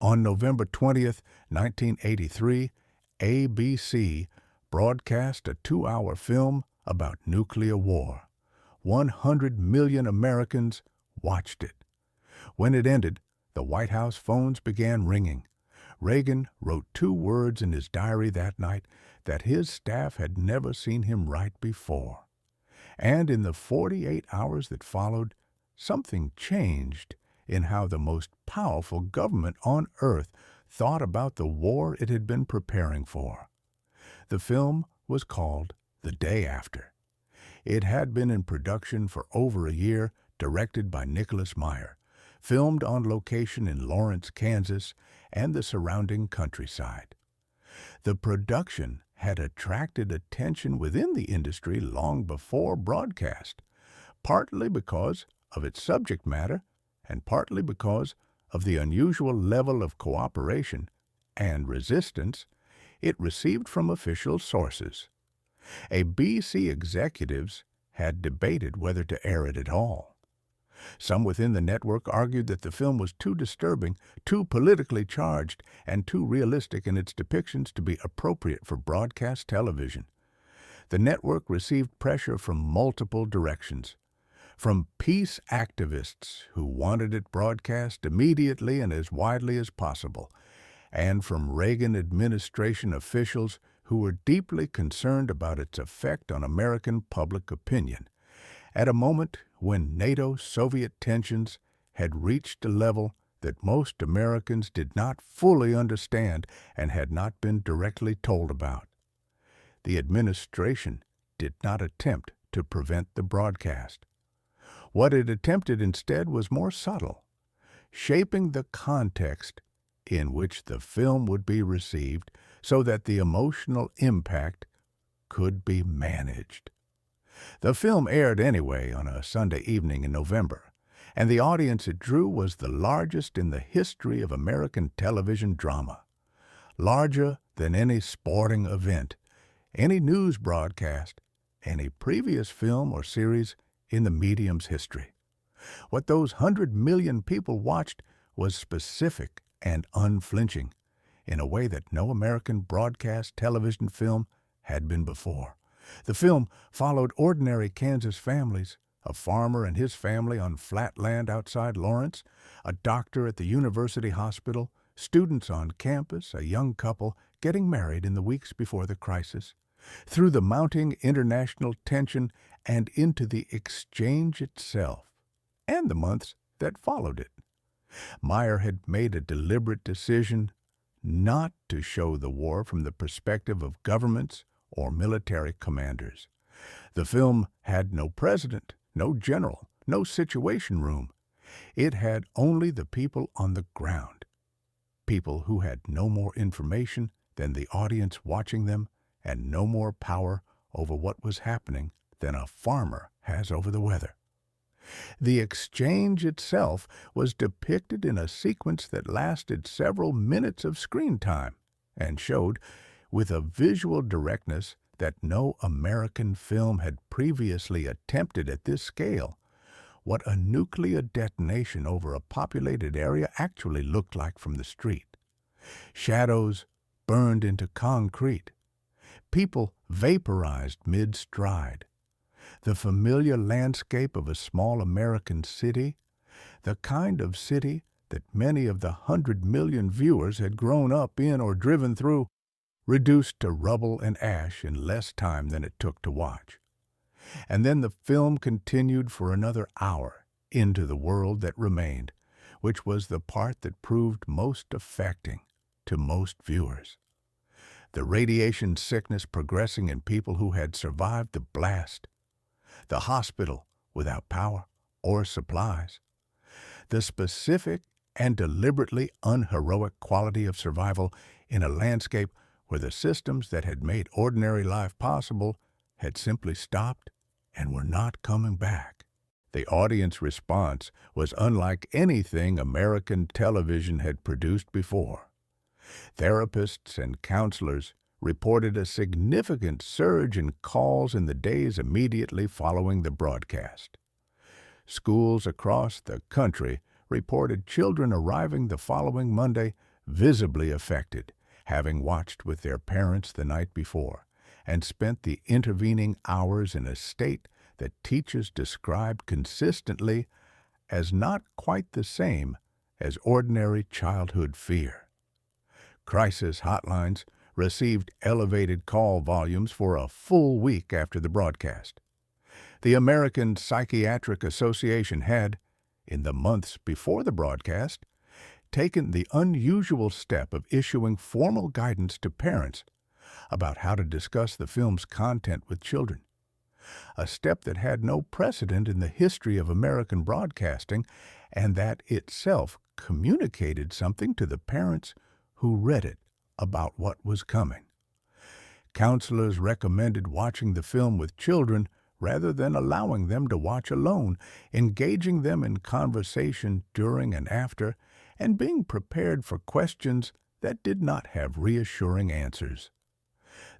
On November 20th, 1983, ABC broadcast a 2-hour film about nuclear war. 100 million Americans watched it. When it ended, the White House phones began ringing. Reagan wrote 2 words in his diary that night that his staff had never seen him write before. And in the 48 hours that followed, something changed in how the most powerful government on earth thought about the war it had been preparing for. The film was called The Day After. It had been in production for over a year, directed by Nicholas Meyer, filmed on location in Lawrence, Kansas, and the surrounding countryside. The production had attracted attention within the industry long before broadcast, partly because of its subject matter and partly because of the unusual level of cooperation and resistance it received from official sources. ABC executives had debated whether to air it at all. Some within the network argued that the film was too disturbing, too politically charged, and too realistic in its depictions to be appropriate for broadcast television. The network received pressure from multiple directions. From peace activists who wanted it broadcast immediately and as widely as possible, and from Reagan administration officials who were deeply concerned about its effect on American public opinion, at a moment when NATO-Soviet tensions had reached a level that most Americans did not fully understand and had not been directly told about. The administration did not attempt to prevent the broadcast. What it attempted instead was more subtle, shaping the context in which the film would be received so that the emotional impact could be managed. The film aired anyway on a Sunday evening in November, and the audience it drew was the largest in the history of American television drama, larger than any sporting event, any news broadcast, any previous film or series in the medium's history. What those 100 million people watched was specific and unflinching, in a way that no American broadcast television film had been before. The film followed ordinary Kansas families, a farmer and his family on flat land outside Lawrence, a doctor at the university hospital, students on campus, a young couple getting married in the weeks before the crisis, through the mounting international tension and into the exchange itself, and the months that followed it. Meyer had made a deliberate decision not to show the war from the perspective of governments or military commanders. The film had no president, no general, no situation room. It had only the people on the ground, people who had no more information than the audience watching them and no more power over what was happening than a farmer has over the weather. The exchange itself was depicted in a sequence that lasted several minutes of screen time and showed, with a visual directness that no American film had previously attempted at this scale, what a nuclear detonation over a populated area actually looked like from the street. Shadows burned into concrete. People vaporized mid-stride. The familiar landscape of a small American city, the kind of city that many of the 100 million viewers had grown up in or driven through, reduced to rubble and ash in less time than it took to watch. And then the film continued for another hour into the world that remained, which was the part that proved most affecting to most viewers. The radiation sickness progressing in people who had survived the blast, the hospital without power or supplies, the specific and deliberately unheroic quality of survival in a landscape where the systems that had made ordinary life possible had simply stopped and were not coming back. The audience response was unlike anything American television had produced before. Therapists and counselors reported a significant surge in calls in the days immediately following the broadcast. Schools across the country reported children arriving the following Monday visibly affected, having watched with their parents the night before, and spent the intervening hours in a state that teachers described consistently as not quite the same as ordinary childhood fear. Crisis hotlines received elevated call volumes for a full week after the broadcast. The American Psychiatric Association had, in the months before the broadcast, taken the unusual step of issuing formal guidance to parents about how to discuss the film's content with children, a step that had no precedent in the history of American broadcasting and that itself communicated something to the parents who read it about what was coming. Counselors recommended watching the film with children rather than allowing them to watch alone, engaging them in conversation during and after, and being prepared for questions that did not have reassuring answers.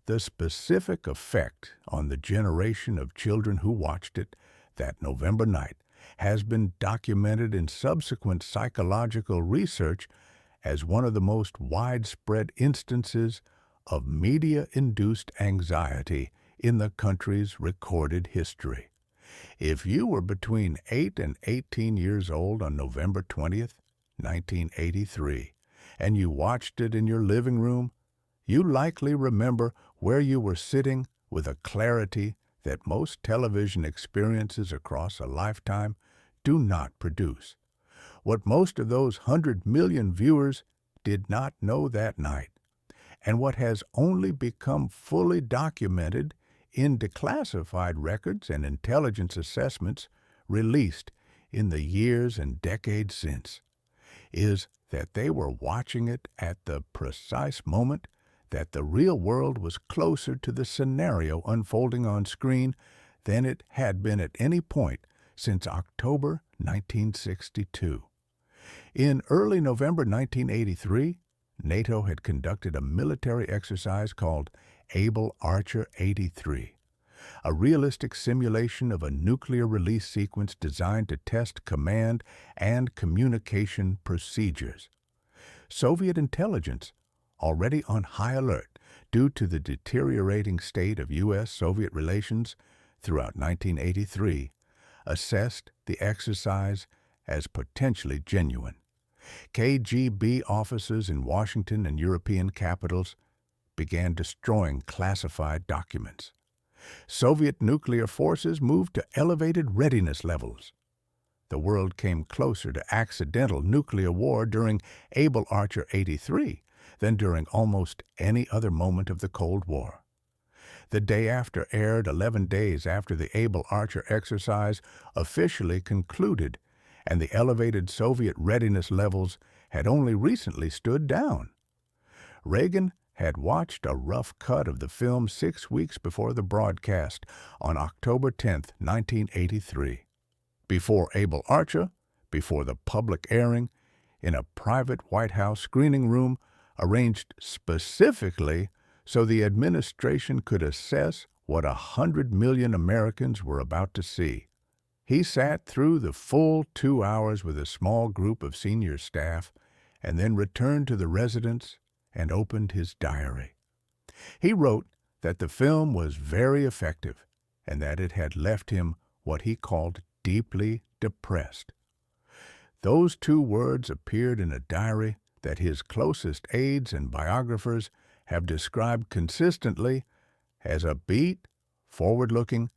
The specific effect on the generation of children who watched it that November night has been documented in subsequent psychological research as one of the most widespread instances of media-induced anxiety in the country's recorded history. If you were between 8 and 18 years old on November 20th, 1983, and you watched it in your living room, you likely remember where you were sitting with a clarity that most television experiences across a lifetime do not produce. What most of those 100 million viewers did not know that night, and what has only become fully documented in declassified records and intelligence assessments released in the years and decades since, is that they were watching it at the precise moment that the real world was closer to the scenario unfolding on screen than it had been at any point since October 1962. In early November 1983, NATO had conducted a military exercise called Able Archer 83, a realistic simulation of a nuclear release sequence designed to test command and communication procedures. Soviet intelligence, already on high alert due to the deteriorating state of U.S.-Soviet relations throughout 1983, assessed the exercise as potentially genuine. KGB officers in Washington and European capitals began destroying classified documents. Soviet nuclear forces moved to elevated readiness levels. The world came closer to accidental nuclear war during Able Archer 83 than during almost any other moment of the Cold War. The Day After aired 11 days after the Able Archer exercise officially concluded, and the elevated Soviet readiness levels had only recently stood down. Reagan had watched a rough cut of the film 6 weeks before the broadcast on October 10, 1983. Before Able Archer, before the public airing, in a private White House screening room arranged specifically so the administration could assess what 100 million Americans were about to see. He sat through the full 2 hours with a small group of senior staff and then returned to the residence and opened his diary. He wrote that the film was very effective and that it had left him what he called deeply depressed. Those 2 words appeared in a diary that his closest aides and biographers have described consistently as upbeat, forward-looking,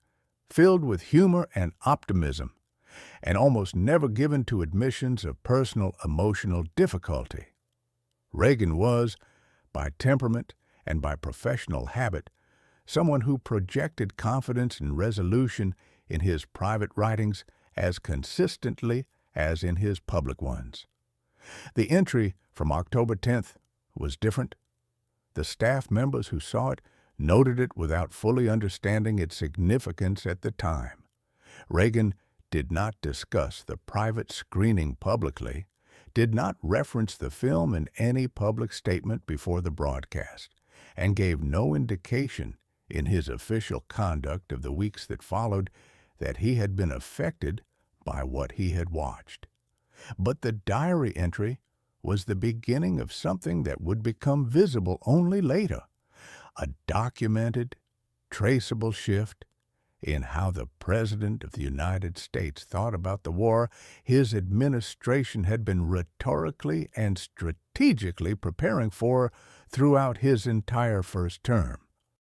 filled with humor and optimism, and almost never given to admissions of personal emotional difficulty. Reagan was, by temperament and by professional habit, someone who projected confidence and resolution in his private writings as consistently as in his public ones. The entry from October 10th was different. The staff members who saw it noted it without fully understanding its significance at the time. Reagan did not discuss the private screening publicly, did not reference the film in any public statement before the broadcast, and gave no indication in his official conduct of the weeks that followed that he had been affected by what he had watched. But the diary entry was the beginning of something that would become visible only later, a documented, traceable shift in how the President of the United States thought about the war his administration had been rhetorically and strategically preparing for throughout his entire first term.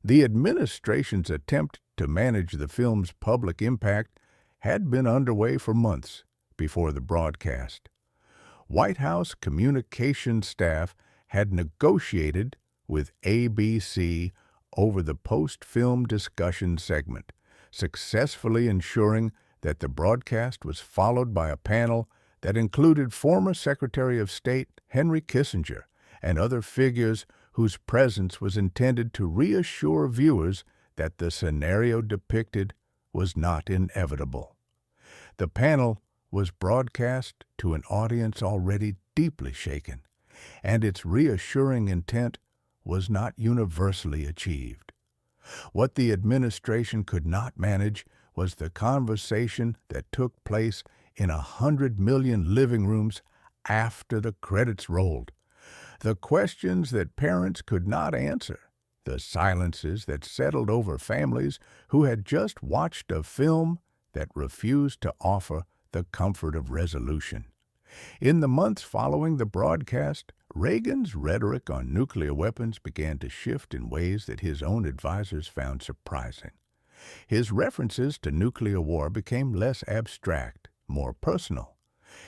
The administration's attempt to manage the film's public impact had been underway for months before the broadcast. White House communications staff had negotiated with ABC over the post-film discussion segment, successfully ensuring that the broadcast was followed by a panel that included former Secretary of State Henry Kissinger and other figures whose presence was intended to reassure viewers that the scenario depicted was not inevitable. The panel was broadcast to an audience already deeply shaken, and its reassuring intent was not universally achieved. What the administration could not manage was the conversation that took place in 100 million living rooms after the credits rolled. The questions that parents could not answer, the silences that settled over families who had just watched a film that refused to offer the comfort of resolution. In the months following the broadcast, Reagan's rhetoric on nuclear weapons began to shift in ways that his own advisors found surprising. His references to nuclear war became less abstract, more personal.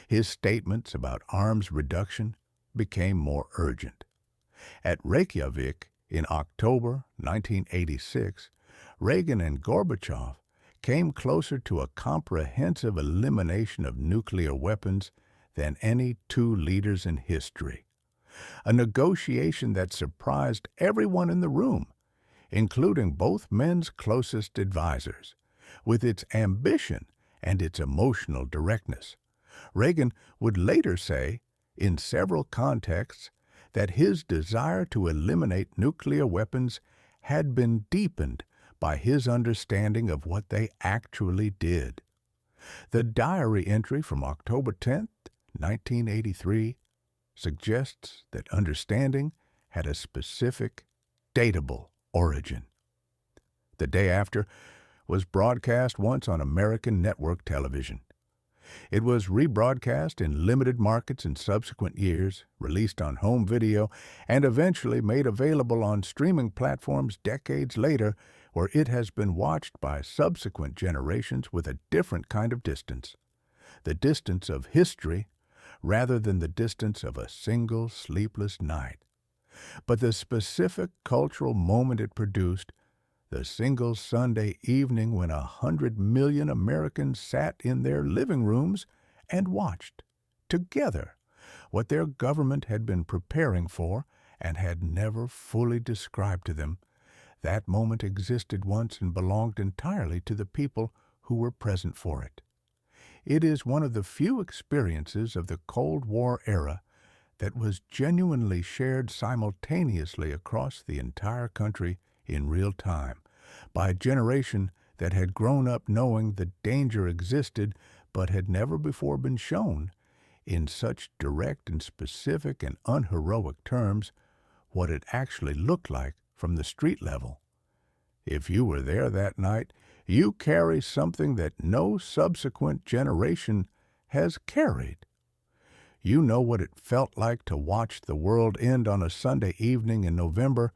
His statements about arms reduction became more urgent. At Reykjavik in October 1986, Reagan and Gorbachev came closer to a comprehensive elimination of nuclear weapons than any two leaders in history. A negotiation that surprised everyone in the room, including both men's closest advisors, with its ambition and its emotional directness. Reagan would later say, in several contexts, that his desire to eliminate nuclear weapons had been deepened by his understanding of what they actually did. The diary entry from October 10, 1983, suggests that understanding had a specific, datable origin. The day after was broadcast once on American network television. It was rebroadcast in limited markets in subsequent years, released on home video, and eventually made available on streaming platforms decades later, where it has been watched by subsequent generations with a different kind of distance, the distance of history rather than the distance of a single sleepless night. But the specific cultural moment it produced, the single Sunday evening when 100 million Americans sat in their living rooms and watched, together, what their government had been preparing for and had never fully described to them, that moment existed once and belonged entirely to the people who were present for it. It is one of the few experiences of the Cold War era that was genuinely shared simultaneously across the entire country in real time, by a generation that had grown up knowing the danger existed but had never before been shown, in such direct and specific and unheroic terms, what it actually looked like from the street level. If you were there that night, you carry something that no subsequent generation has carried. You know what it felt like to watch the world end on a Sunday evening in November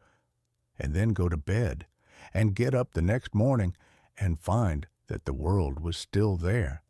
and then go to bed and get up the next morning and find that the world was still there.